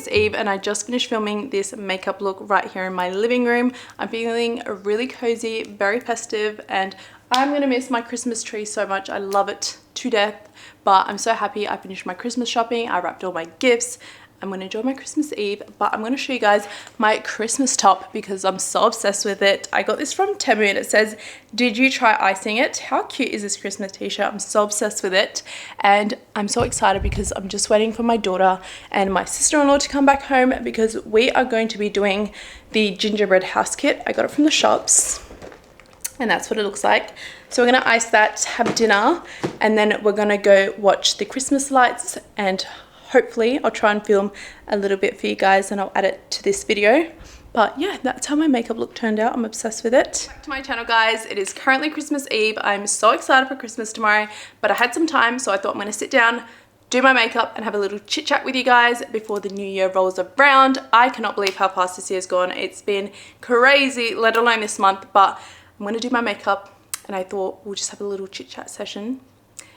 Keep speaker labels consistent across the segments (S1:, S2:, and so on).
S1: Christmas Eve and I just finished filming this makeup look right here in my living room. I'm feeling really cozy, very festive, and I'm gonna miss my Christmas tree so much. I love it to death, but I'm so happy I finished my Christmas shopping. I wrapped all my gifts. I'm going to enjoy my Christmas Eve, but I'm going to show you guys my Christmas top because I'm so obsessed with it. I got this from Temu and it says, "Did you try icing it?" How cute is this Christmas t-shirt? I'm so obsessed with it and I'm so excited because I'm just waiting for my daughter and my sister-in-law to come back home because we are going to be doing the gingerbread house kit. I got it from the shops and that's what it looks like. So we're going to ice that, have dinner, and then we're going to go watch the Christmas lights, and hopefully I'll try and film a little bit for you guys and I'll add it to this video. But yeah, that's how my makeup look turned out. I'm obsessed with it. Back to my channel, guys. It is currently Christmas Eve. I'm so excited for Christmas tomorrow, but I had some time, so I thought I'm going to sit down, do my makeup and have a little chit chat with you guys before the new year rolls around. I cannot believe how fast this year's gone. It's been crazy, let alone this month, but I'm going to do my makeup and I thought we'll just have a little chit chat session,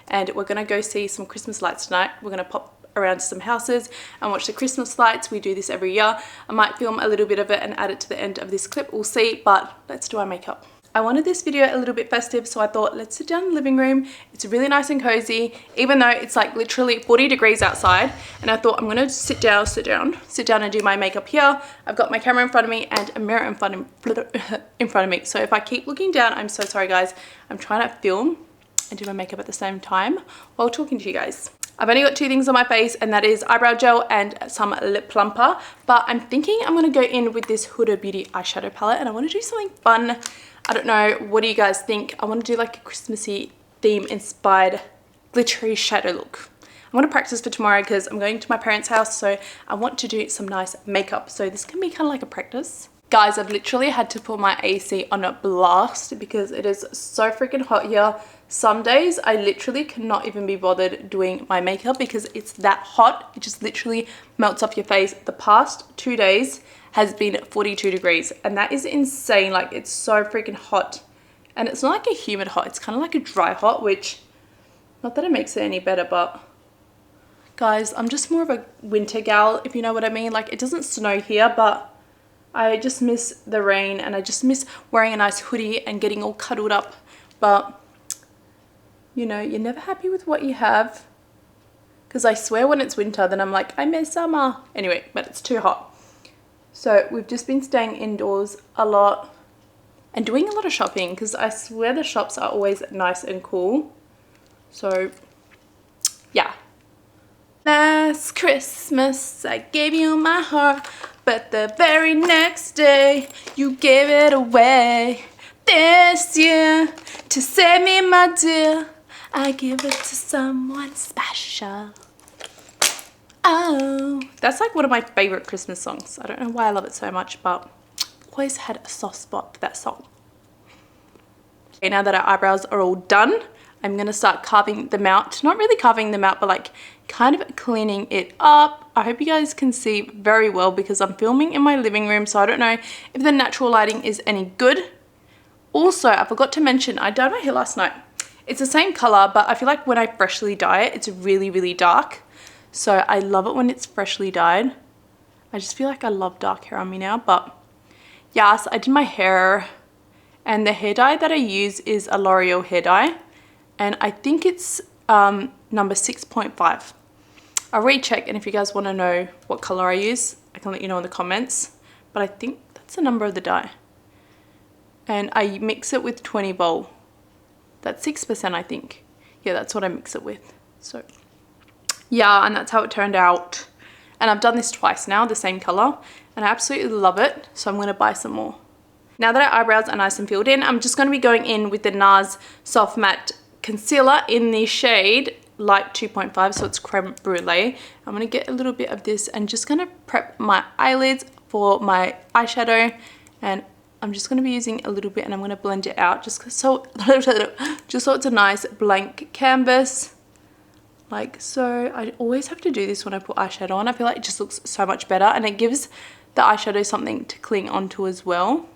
S1: and we're going to go see some Christmas lights tonight. We're going to pop around to some houses and watch the Christmas lights. We do this every year. I might film a little bit of it and add it to the end of this clip. We'll see, but let's do our makeup. I wanted this video a little bit festive, so I thought let's sit down in the living room. It's really nice and cozy, even though it's like literally 40 degrees outside. And I thought I'm gonna sit down and do my makeup here. I've got my camera in front of me and a mirror in front of me. So if I keep looking down, I'm so sorry guys. I'm trying to film and do my makeup at the same time while talking to you guys. I've only got two things on my face, and that is eyebrow gel and some lip plumper, but I'm thinking I'm going to go in with this Huda Beauty eyeshadow palette and I want to do something fun. I don't know, what do you guys think? I want to do like a Christmassy theme inspired glittery shadow look. I want to practice for tomorrow because I'm going to my parents' house, so I want to do some nice makeup, so this can be kind of like a practice. Guys, I've literally had to put my AC on a blast because it is so freaking hot here. Some days I literally cannot even be bothered doing my makeup because it's that hot. It just literally melts off your face. The past 2 days has been 42 degrees and that is insane. Like, it's so freaking hot, and it's not like a humid hot, it's kind of like a dry hot, which, not that it makes it any better, but guys, I'm just more of a winter gal, if you know what I mean. Like, it doesn't snow here, but I just miss the rain and I just miss wearing a nice hoodie and getting all cuddled up. But you know, you're never happy with what you have, because I swear when it's winter then I'm like, I miss summer. Anyway, but it's too hot. So we've just been staying indoors a lot and doing a lot of shopping because I swear the shops are always nice and cool. So yeah. Last Christmas I gave you my heart, but the very next day you gave it away. This year, to save me, my dear, I give it to someone special. Oh, that's like one of my favorite Christmas songs. I don't know why I love it so much, but I've always had a soft spot for that song. Okay, now that our eyebrows are all done, I'm gonna start carving them out. Not really carving them out, but like kind of cleaning it up. I hope you guys can see very well because I'm filming in my living room, so I don't know if the natural lighting is any good. Also, I forgot to mention, I dyed my hair last night. It's the same color, but I feel like when I freshly dye it, it's really, really dark. So I love it when it's freshly dyed. I just feel like I love dark hair on me now, but yes, I did my hair, and the hair dye that I use is a L'Oreal hair dye, and I think it's number 6.5. I'll recheck, and if you guys want to know what color I use, I can let you know in the comments, but I think that's the number of the dye. And I mix it with 20 Vol. That's 6%, I think. Yeah, that's what I mix it with. So yeah, and that's how it turned out. And I've done this twice now, the same color, and I absolutely love it. So I'm gonna buy some more. Now that our eyebrows are nice and filled in, I'm just gonna be going in with the NARS Soft Matte Concealer in the shade Light 2.5, so it's Creme Brulee. I'm gonna get a little bit of this and just gonna prep my eyelids for my eyeshadow, and I'm just going to be using a little bit and I'm going to blend it out just so it's a nice blank canvas, like so. I always have to do this when I put eyeshadow on. I feel like it just looks so much better and it gives the eyeshadow something to cling onto as well.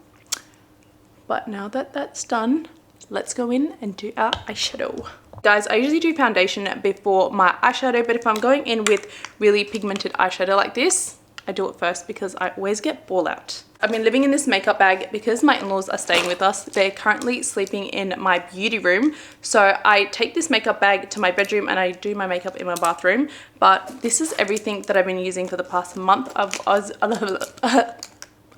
S1: But now that that's done, let's go in and do our eyeshadow. Guys, I usually do foundation before my eyeshadow, but if I'm going in with really pigmented eyeshadow like this, I do it first because I always get ball out. I've been living in this makeup bag because my in-laws are staying with us. They're currently sleeping in my beauty room. So I take this makeup bag to my bedroom and I do my makeup in my bathroom. But this is everything that I've been using for the past month. I've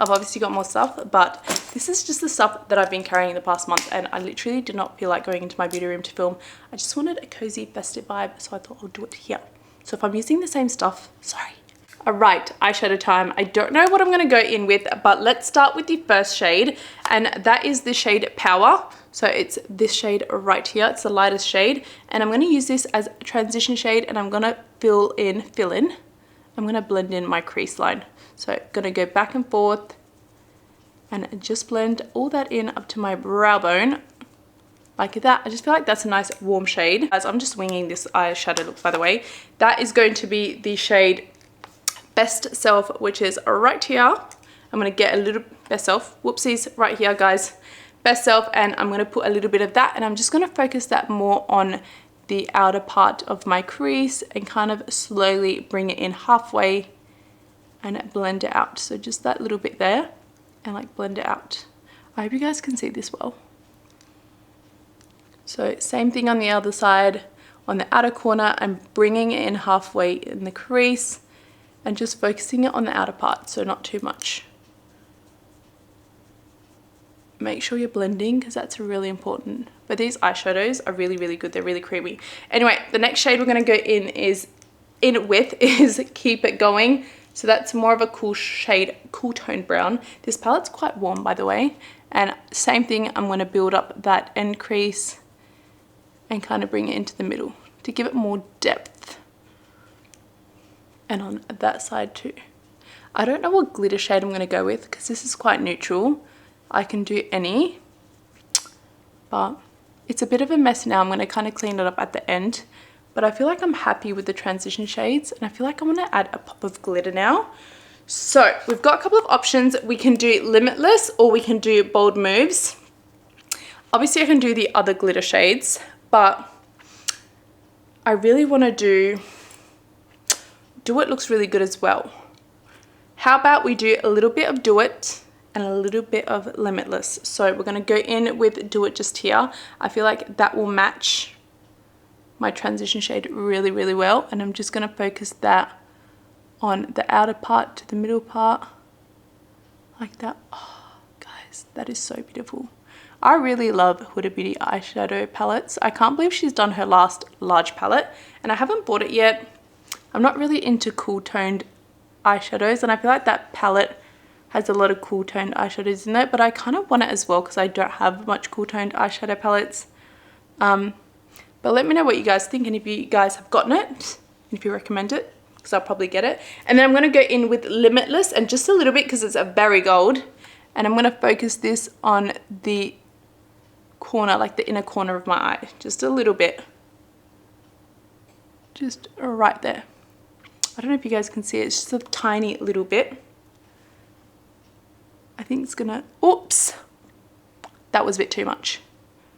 S1: obviously got more stuff, but this is just the stuff that I've been carrying the past month, and I literally did not feel like going into my beauty room to film. I just wanted a cozy festive vibe, so I thought I'll do it here. So if I'm using the same stuff, sorry. All right, eyeshadow time. I don't know what I'm gonna go in with, but let's start with the first shade, and that is the shade Power. So it's this shade right here. It's the lightest shade, and I'm gonna use this as a transition shade, and I'm gonna fill in. I'm gonna blend in my crease line. So I'm gonna go back and forth and just blend all that in up to my brow bone like that. I just feel like that's a nice warm shade. As I'm just winging this eyeshadow look, by the way. That is going to be the shade Best Self, which is right here. I'm gonna get a little Best Self, whoopsies, right here guys. Best Self, and I'm gonna put a little bit of that, and I'm just gonna focus that more on the outer part of my crease and kind of slowly bring it in halfway and blend it out. So just that little bit there and like blend it out. I hope you guys can see this well. So same thing on the other side, on the outer corner, I'm bringing it in halfway in the crease and just focusing it on the outer part, so not too much. Make sure you're blending because that's really important. But these eyeshadows are really, really good. They're really creamy. Anyway, the next shade we're gonna go in with is Keep It Going. So that's more of a cool shade, cool tone brown. This palette's quite warm, by the way. And same thing, I'm gonna build up that end crease and kind of bring it into the middle to give it more depth. And on that side too. I don't know what glitter shade I'm gonna go with because this is quite neutral. I can do any, but it's a bit of a mess now. I'm gonna kind of clean it up at the end. But I feel like I'm happy with the transition shades, and I feel like I'm gonna add a pop of glitter now. So we've got a couple of options. We can do Limitless or we can do Bold Moves. Obviously I can do the other glitter shades, but I really wanna do It looks really good as well. How about we do a little bit of Do It and a little bit of Limitless. So we're gonna go in with Do It just here. I feel like that will match my transition shade really, really well, and I'm just gonna focus that on the outer part to the middle part like that. Oh guys, that is so beautiful. I really love Huda Beauty eyeshadow palettes. I can't believe she's done her last large palette, and I haven't bought it yet. I'm not really into cool toned eyeshadows, and I feel like that palette has a lot of cool toned eyeshadows in it, but I kind of want it as well because I don't have much cool toned eyeshadow palettes. But let me know what you guys think, and if you guys have gotten it, and if you recommend it, because I'll probably get it. And then I'm going to go in with Limitless, and just a little bit because it's a berry gold. And I'm going to focus this on the corner, like the inner corner of my eye. Just a little bit. Just right there. I don't know if you guys can see it. It's just a tiny little bit. I think it's going to... Oops! That was a bit too much.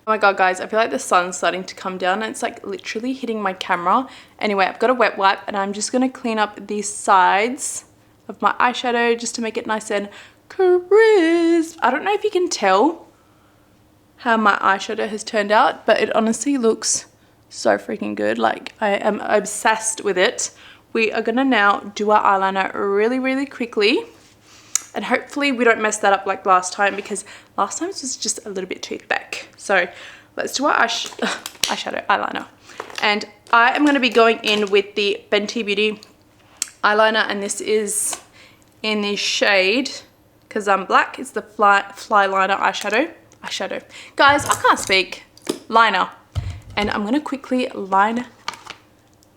S1: Oh my god guys, I feel like the sun's starting to come down and it's like literally hitting my camera. Anyway, I've got a wet wipe and I'm just going to clean up these sides of my eyeshadow just to make it nice and crisp. I don't know if you can tell how my eyeshadow has turned out, but it honestly looks so freaking good. Like, I am obsessed with it. We are going to now do our eyeliner really, really quickly. And hopefully we don't mess that up like last time, because last time it was just a little bit too thick. So let's do our eyeshadow eyeliner. And I am going to be going in with the Fenty Beauty eyeliner, and this is in the shade, because I'm black, it's the Fly Liner eyeshadow. Guys, I can't speak. Liner. And I'm going to quickly line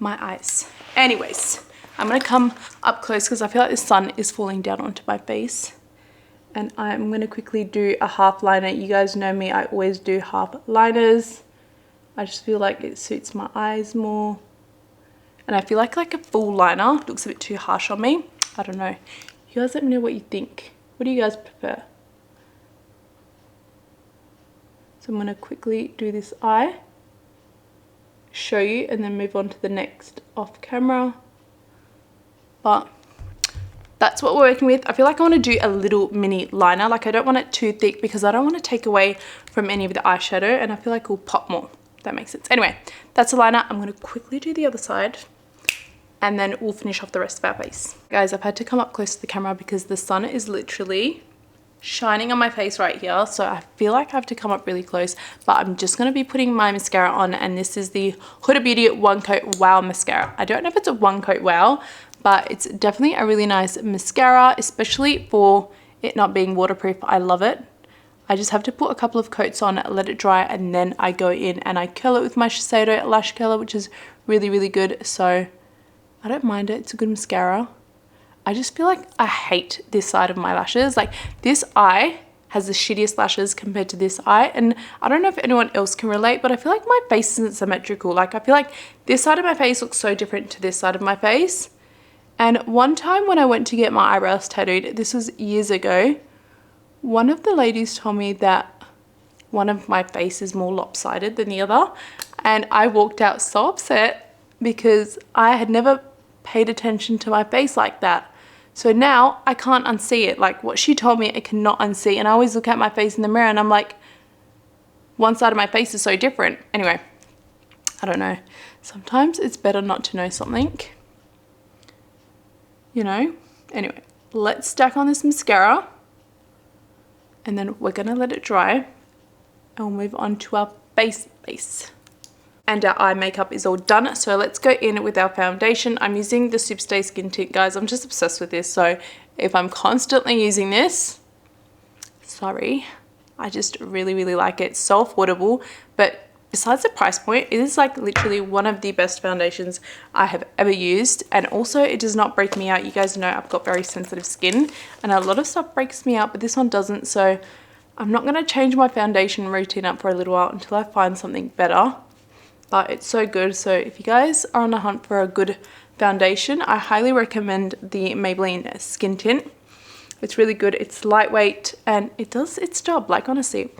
S1: my eyes. Anyways, I'm going to come up close because I feel like the sun is falling down onto my face. And I'm going to quickly do a half liner. You guys know me, I always do half liners. I just feel like it suits my eyes more. And I feel like a full liner looks a bit too harsh on me. I don't know. You guys let me know what you think. What do you guys prefer? So I'm going to quickly do this eye, show you, and then move on to the next off camera. But that's what we're working with. I feel like I want to do a little mini liner. Like I don't want it too thick because I don't want to take away from any of the eyeshadow, and I feel like it will pop more. That makes sense. Anyway, that's a liner. I'm going to quickly do the other side and then we'll finish off the rest of our face. Guys, I've had to come up close to the camera because the sun is literally shining on my face right here, so I feel like I have to come up really close, but I'm just going to be putting my mascara on, and this is the Huda Beauty One Coat Wow Mascara. I don't know if it's a One Coat Wow, but it's definitely a really nice mascara, especially for it not being waterproof. I love it. I just have to put a couple of coats on, let it dry, and then I go in and I curl it with my Shiseido lash curler, which is really, really good. So I don't mind it. It's a good mascara. I just feel like I hate this side of my lashes. Like this eye has the shittiest lashes compared to this eye. And I don't know if anyone else can relate, but I feel like my face isn't symmetrical. Like I feel like this side of my face looks so different to this side of my face. And one time when I went to get my eyebrows tattooed, this was years ago, one of the ladies told me that one of my face is more lopsided than the other. And I walked out so upset because I had never paid attention to my face like that. So now I can't unsee it. Like what she told me, I cannot unsee. And I always look at my face in the mirror and I'm like, one side of my face is so different. Anyway, I don't know. Sometimes it's better not to know something, you know? Anyway, let's stack on this mascara and then we're gonna let it dry and we'll move on to our base. And our eye makeup is all done, so let's go in with our foundation. I'm using the Superstay Skin Tint, guys. I'm just obsessed with this, so if I'm constantly using this, sorry, I just really, really like it. It's so affordable, but besides the price point, it is like literally one of the best foundations I have ever used, and also it does not break me out. You guys know I've got very sensitive skin, and a lot of stuff breaks me out, but this one doesn't, so I'm not going to change my foundation routine up for a little while until I find something better. But it's so good. So if you guys are on the hunt for a good foundation, I highly recommend the Maybelline Skin Tint. It's really good. It's lightweight and it does its job. Like honestly,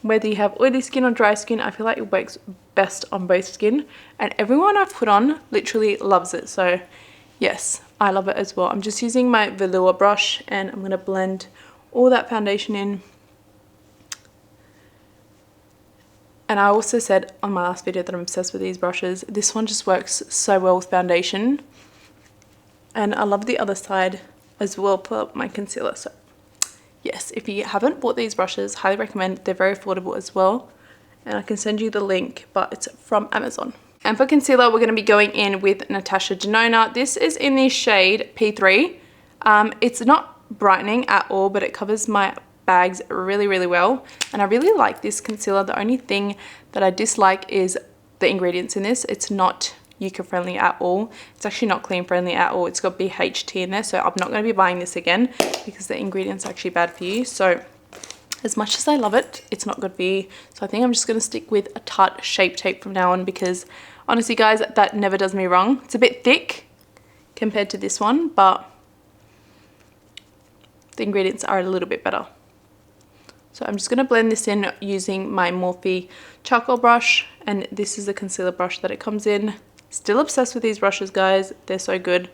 S1: whether you have oily skin or dry skin, I feel like it works best on both skin. And everyone I've put on literally loves it. So yes, I love it as well. I'm just using my velour brush and I'm going to blend all that foundation in. And I also said on my last video that I'm obsessed with these brushes. This one just works so well with foundation. And I love the other side as well for my concealer. So yes, if you haven't bought these brushes, highly recommend. They're very affordable as well. And I can send you the link, but it's from Amazon. And for concealer, we're going to be going in with Natasha Denona. This is in the shade P3. It's not brightening at all, but it covers my bags really, really well, and I really like this concealer. The only thing that I dislike is the ingredients in this. It's not Yucca friendly at all. It's actually not clean friendly at all. It's got BHT in there, so I'm not going to be buying this again because the ingredients are actually bad for you. So as much as I love it, it's not good for you. So I think I'm just going to stick with a Tarte Shape Tape from now on because honestly guys, that never does me wrong. It's a bit thick compared to this one, but the ingredients are a little bit better. So I'm just going to blend this in using my Morphe charcoal brush, and this is the concealer brush that it comes in. Still obsessed with these brushes, guys. They're so good.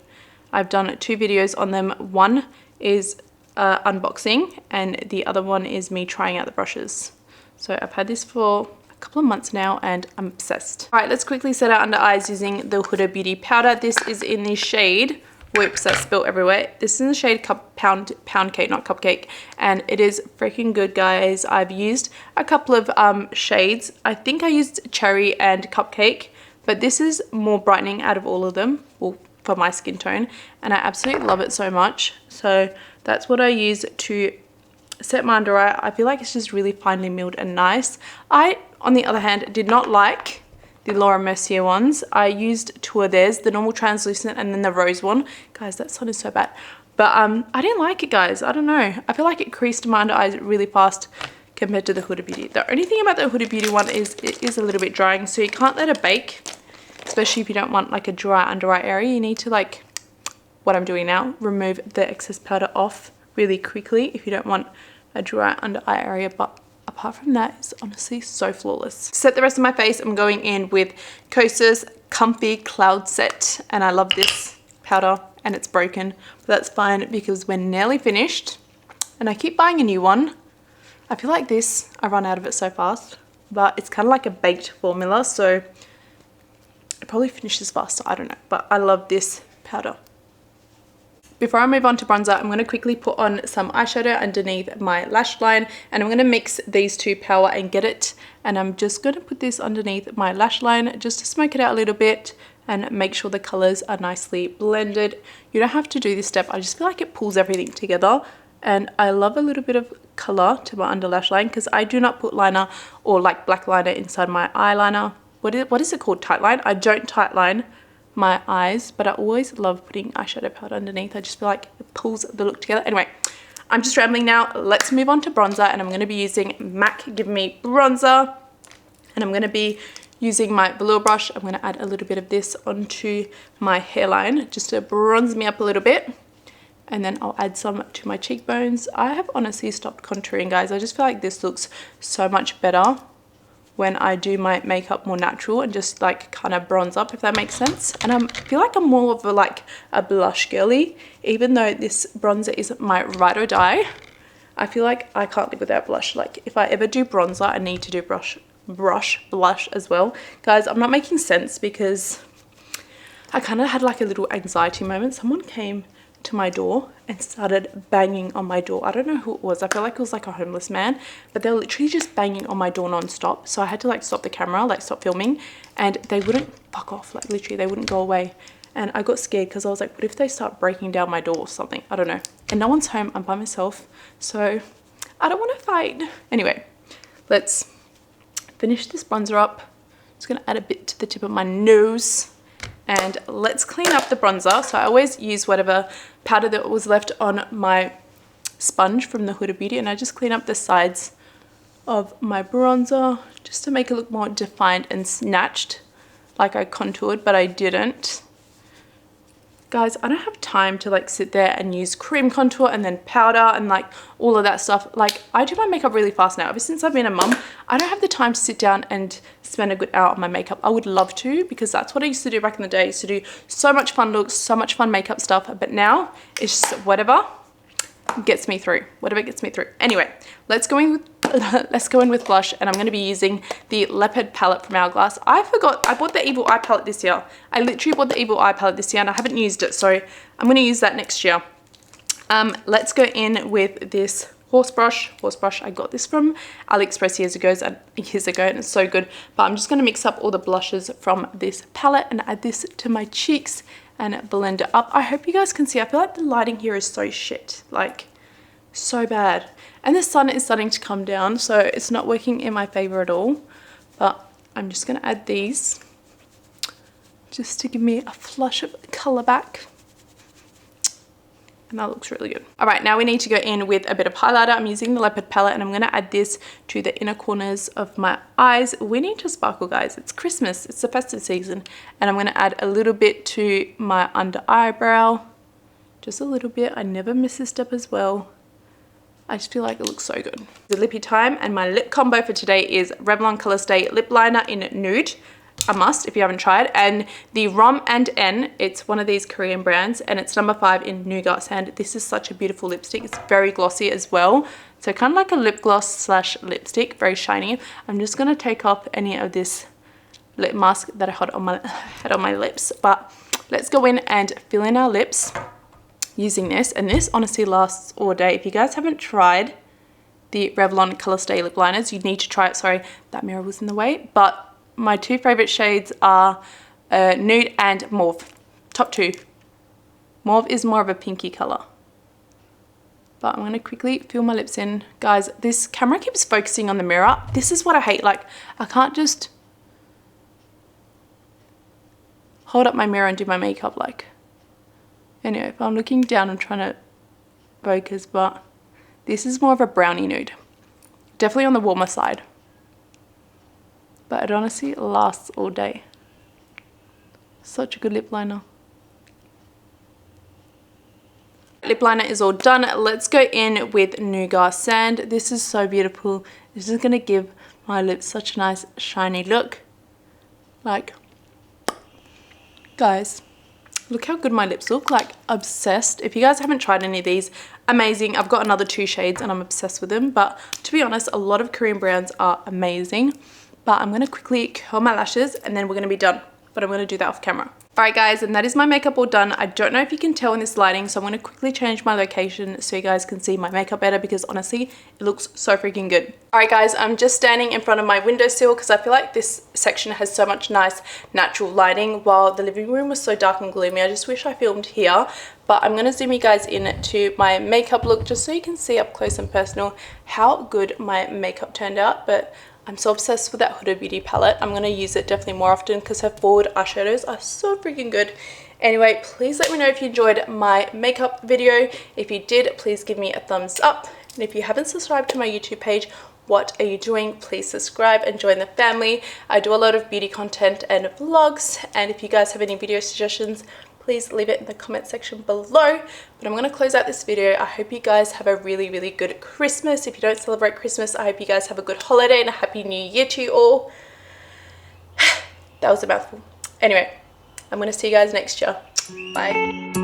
S1: I've done 2 videos on them. One is unboxing and the other one is me trying out the brushes. So I've had this for a couple of months now and I'm obsessed. All right, let's quickly set our under eyes using the Huda Beauty powder. This is in the shade, whoops, that spilled everywhere. This is in the shade pound cake, not cupcake, and it is freaking good, guys. I've used a couple of shades. I think I used cherry and cupcake, but this is more brightening out of all of them, well, for my skin tone, and I absolutely love it so much. So that's what I use to set my under eye. I feel like it's just really finely milled and nice. I, on the other hand, did not like the Laura Mercier ones. I used 2 of theirs, the normal translucent and then the rose one. Guys, that sun is so bad. But I didn't like it, guys. I don't know. I feel like it creased my under eyes really fast compared to the Huda Beauty. The only thing about the Huda Beauty one is it is a little bit drying, so you can't let it bake, especially if you don't want like a dry under eye area. You need to, like what I'm doing now, remove the excess powder off really quickly if you don't want a dry under eye area. But apart from that, it's honestly so flawless. To set the rest of my face, I'm going in with Kosas Comfy Cloud Set, and I love this powder and it's broken. But that's fine because we're nearly finished. And I keep buying a new one. I feel like this, I run out of it so fast. But it's kind of like a baked formula, so it probably finishes faster, I don't know. But I love this powder. Before I move on to bronzer, I'm going to quickly put on some eyeshadow underneath my lash line, and I'm going to mix these two power and get it. And I'm just going to put this underneath my lash line just to smoke it out a little bit and make sure the colors are nicely blended. You don't have to do this step. I just feel like it pulls everything together, and I love a little bit of color to my under lash line because I do not put liner or like black liner inside my eyeliner. What is it called? Tight line? I don't tight line my eyes, but I always love putting eyeshadow powder underneath. I just feel like it pulls the look together. Anyway, I'm just rambling now. Let's move on to bronzer, and I'm going to be using MAC Give Me Bronzer, and I'm going to be using my velour brush. I'm going to add a little bit of this onto my hairline just to bronze me up a little bit, and then I'll add some to my cheekbones. I have honestly stopped contouring, guys. I just feel like this looks so much better when I do my makeup more natural and just like kind of bronze up, if that makes sense. And I feel like I'm more of a blush girly, even though this bronzer is my ride or die. I feel like I can't live without blush. Like if I ever do bronzer, I need to do blush as well. Guys, I'm not making sense because I kind of had like a little anxiety moment. Someone came to my door and started banging on my door. I don't know who it was. I feel like it was like a homeless man, but they were literally just banging on my door non-stop. So I had to like stop the camera, like stop filming, and they wouldn't fuck off. Like literally they wouldn't go away. And I got scared because I was like, what if they start breaking down my door or something? I don't know. And no one's home. I'm by myself, so I don't want to fight. Anyway, let's finish this bronzer up. Just gonna add a bit to the tip of my nose. And let's clean up the bronzer. So I always use whatever powder that was left on my sponge from the Huda Beauty, and I just clean up the sides of my bronzer just to make it look more defined and snatched, like I contoured, but I didn't. Guys, I don't have time to like sit there and use cream contour and then powder and like all of that stuff. Like I do my makeup really fast now. Ever since I've been a mum, I don't have the time to sit down and spend a good hour on my makeup. I would love to, because that's what I used to do back in the day. I used to do so much fun looks, so much fun makeup stuff, but now it's just whatever gets me through, whatever gets me through. Anyway, let's go in with blush, and I'm going to be using the Leopard palette from Hourglass. I forgot, I bought the Evil Eye palette this year. I literally bought the Evil Eye palette this year and I haven't used it, so I'm going to use that next year. Let's go in with this horse brush. I got this from AliExpress years ago, and it's so good. But I'm just going to mix up all the blushes from this palette and add this to my cheeks and blend it up. I hope you guys can see. I feel like the lighting here is so shit, like so bad. And the sun is starting to come down, so it's not working in my favor at all. But I'm just gonna add these just to give me a flush of color back. And that looks really good. All right, now we need to go in with a bit of highlighter. I'm using the Leopard palette, and I'm gonna add this to the inner corners of my eyes. We need to sparkle, guys. It's Christmas, it's the festive season. And I'm gonna add a little bit to my under eyebrow. Just a little bit, I never miss this step as well. I just feel like it looks so good. The lippy time, and my lip combo for today is Revlon Color Stay Lip Liner in Nude. A must if you haven't tried. And the Grwm and N, it's one of these Korean brands, and it's number 5 in Nougat Sand. This is such a beautiful lipstick. It's very glossy as well. So kind of like a lip gloss slash lipstick, very shiny. I'm just gonna take off any of this lip mask that I had on my lips. But let's go in and fill in our lips using this. And this honestly lasts all day. If you guys haven't tried the Revlon Color Stay Lip Liners, you need to try it. Sorry, that mirror was in the way. But my two favorite shades are Nude and Mauve. Top 2. Mauve is more of a pinky color. But I'm going to quickly fill my lips in. Guys, this camera keeps focusing on the mirror. This is what I hate. Like, I can't just hold up my mirror and do my makeup. Like, anyway, if I'm looking down, I'm trying to focus, but this is more of a brownie nude. Definitely on the warmer side. But it honestly lasts all day. Such a good lip liner. Lip liner is all done. Let's go in with Nougat Sand. This is so beautiful. This is going to give my lips such a nice shiny look. Like, guys, Look how good my lips look, like obsessed. If you guys haven't tried any of these, amazing. I've got another 2 shades and I'm obsessed with them. But to be honest, a lot of Korean brands are amazing. But I'm going to quickly curl my lashes and then we're going to be done. But I'm going to do that off camera. Alright guys, and that is my makeup all done. I don't know if you can tell in this lighting, so I'm going to quickly change my location so you guys can see my makeup better because honestly, it looks so freaking good. Alright guys, I'm just standing in front of my windowsill because I feel like this section has so much nice natural lighting while the living room was so dark and gloomy. I just wish I filmed here. But I'm going to zoom you guys in to my makeup look just so you can see up close and personal how good my makeup turned out. But I'm so obsessed with that Huda Beauty palette. I'm going to use it definitely more often because her forward eyeshadows are so freaking good. Anyway, please let me know if you enjoyed my makeup video. If you did, please give me a thumbs up. And if you haven't subscribed to my YouTube page, what are you doing? Please subscribe and join the family. I do a lot of beauty content and vlogs. And if you guys have any video suggestions, please leave it in the comment section below. But I'm going to close out this video. I hope you guys have a really, really good Christmas. If you don't celebrate Christmas, I hope you guys have a good holiday and a happy new year to you all. That was a mouthful. Anyway, I'm going to see you guys next year. Bye.